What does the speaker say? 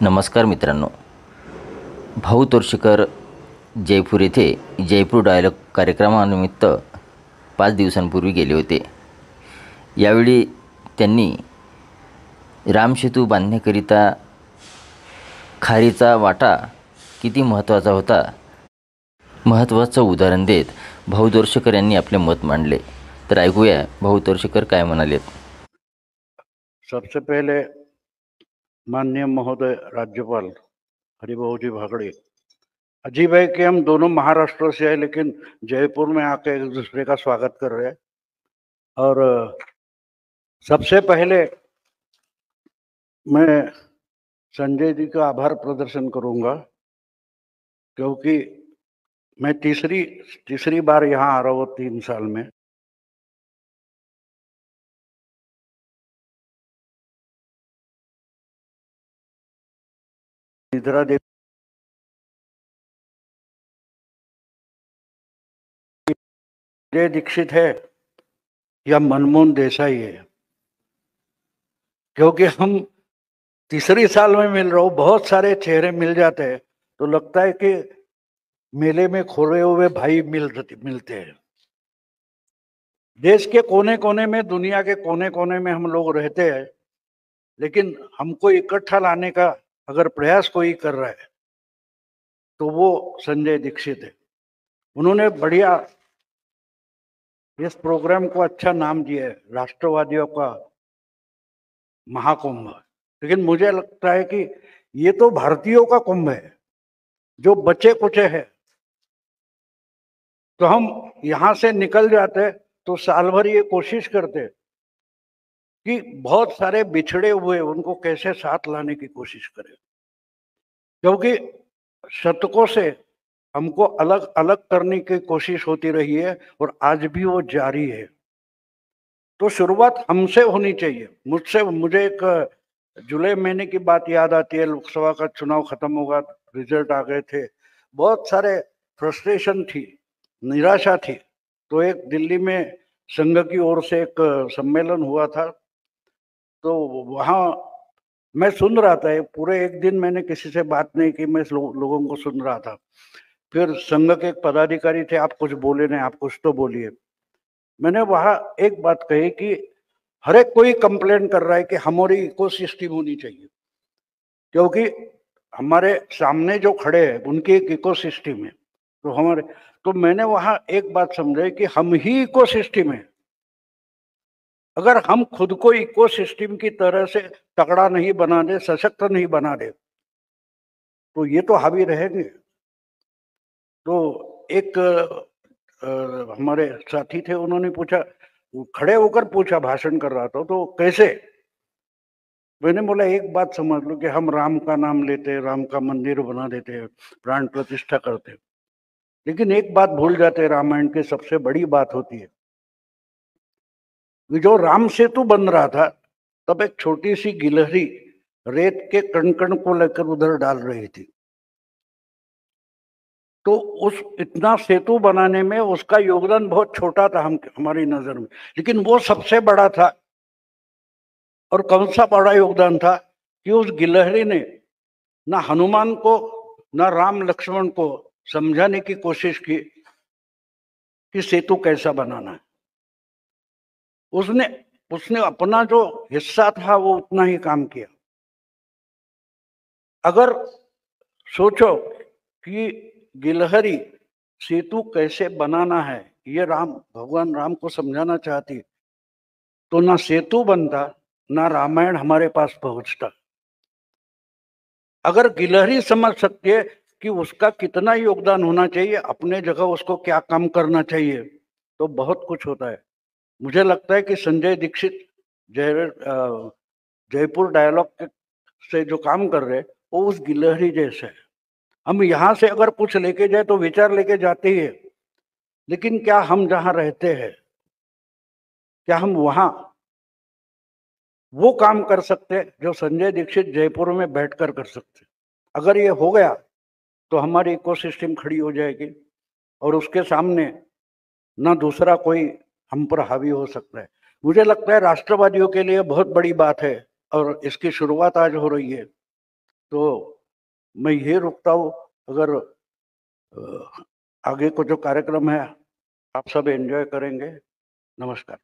नमस्कार मित्रांनो. भाऊ तोरशेकर जयपूर येथे जयपूर डायलॉग कार्यक्रमानिमित्त 5 दिवसांपूर्वी गेले होते. यावेळी त्यांनी रामसेतू बांधण्याकरिता खारीचा वाटा किती महत्त्वाचा होता, महत्त्वाचं उदाहरण देत भाऊ तोरशेकर यांनी आपले मत मांडले. तर ऐकूया भाऊ तोरशेकर काय म्हणालेत. सबसे पहले माननीय महोदय राज्यपाल हरिभाऊ जी भागड़े, अजीब है कि हम दोनों महाराष्ट्र से आए लेकिन जयपुर में आके एक दूसरे का स्वागत कर रहे हैं। और सबसे पहले मैं संजय जी का आभार प्रदर्शन करूंगा, क्योंकि मैं तीसरी बार यहाँ आ रहा हूँ 3 साल में। इंदिरा देवी संजय दीक्षित है या मनमोहन देसाई है, क्योंकि हम तीसरी साल में मिल रहा हूँ, बहुत सारे चेहरे मिल जाते हैं तो लगता है कि मेले में खोए हुए भाई मिलते हैं। देश के कोने कोने में, दुनिया के कोने कोने में हम लोग रहते हैं, लेकिन हमको इकट्ठा लाने का अगर प्रयास कोई कर रहा है तो वो संजय दीक्षित है। उन्होंने बढ़िया इस प्रोग्राम को अच्छा नाम दिया है, राष्ट्रवादियों का महाकुंभ। लेकिन मुझे लगता है कि ये तो भारतीयों का कुंभ है, जो बचे कुचे हैं। तो हम यहां से निकल जाते तो साल भर ये कोशिश करते कि बहुत सारे बिछड़े हुए उनको कैसे साथ लाने की कोशिश करें, क्योंकि शतकों से हमको अलग अलग करने की कोशिश होती रही है और आज भी वो जारी है। तो शुरुआत हमसे होनी चाहिए। मुझे एक जुलाई महीने की बात याद आती है। लोकसभा का चुनाव खत्म होगा, रिजल्ट आ गए थे, बहुत सारे फ्रस्ट्रेशन थी, निराशा थी। तो एक दिल्ली में संघ की ओर से एक सम्मेलन हुआ था, तो वहाँ मैं सुन रहा था। पूरे एक दिन मैंने किसी से बात नहीं की, मैं लोगों को सुन रहा था। फिर संघ के एक पदाधिकारी थे, आप कुछ बोले नहीं, आप कुछ तो बोलिए। मैंने वहां एक बात कही कि हर एक कोई कंप्लेन कर रहा है कि हमारी इकोसिस्टम होनी चाहिए, क्योंकि हमारे सामने जो खड़े हैं उनकी एक इकोसिस्टम है। तो मैंने वहां एक बात समझाई कि हम ही इकोसिस्टम है। अगर हम खुद को इकोसिस्टम की तरह से तगड़ा नहीं बना दे, सशक्त नहीं बना दे, तो ये तो हावी रहेंगे। तो एक हमारे साथी थे, उन्होंने पूछा, खड़े होकर पूछा, भाषण कर रहा था, तो कैसे? मैंने बोला एक बात समझ लो कि हम राम का नाम लेते हैं, राम का मंदिर बना देते हैं, प्राण प्रतिष्ठा करते हैं, लेकिन एक बात भूल जाते हैं, रामायण की सबसे बड़ी बात होती है। जो राम सेतु बन रहा था, तब एक छोटी सी गिलहरी रेत के कण कण को लेकर उधर डाल रही थी। तो उस इतना सेतु बनाने में उसका योगदान बहुत छोटा था हमारी नजर में, लेकिन वो सबसे बड़ा था। और कौन सा बड़ा योगदान था कि उस गिलहरी ने ना हनुमान को, ना राम लक्ष्मण को समझाने की कोशिश की कि सेतु कैसा बनाना है। उसने उसने अपना जो हिस्सा था वो उतना ही काम किया। अगर सोचो कि गिलहरी सेतु कैसे बनाना है ये भगवान राम को समझाना चाहती, तो ना सेतु बनता, ना रामायण हमारे पास पहुंचता। अगर गिलहरी समझ सकती है कि उसका कितना योगदान होना चाहिए, अपने जगह उसको क्या काम करना चाहिए, तो बहुत कुछ होता है। मुझे लगता है कि संजय दीक्षित जयपुर डायलॉग से जो काम कर रहे हैं वो उस गिलहरी जैसे है। हम यहाँ से अगर कुछ लेके जाए तो विचार लेके जाते ही है, लेकिन क्या हम जहाँ रहते हैं, क्या हम वहां वो काम कर सकते हैं जो संजय दीक्षित जयपुर में बैठकर कर सकते? अगर ये हो गया तो हमारी इकोसिस्टम खड़ी हो जाएगी और उसके सामने ना दूसरा कोई हम पर हावी हो सकता है। मुझे लगता है राष्ट्रवादियों के लिए बहुत बड़ी बात है और इसकी शुरुआत आज हो रही है। तो मैं ये रुकता हूँ। अगर आगे को जो कार्यक्रम है आप सब एंजॉय करेंगे। नमस्कार।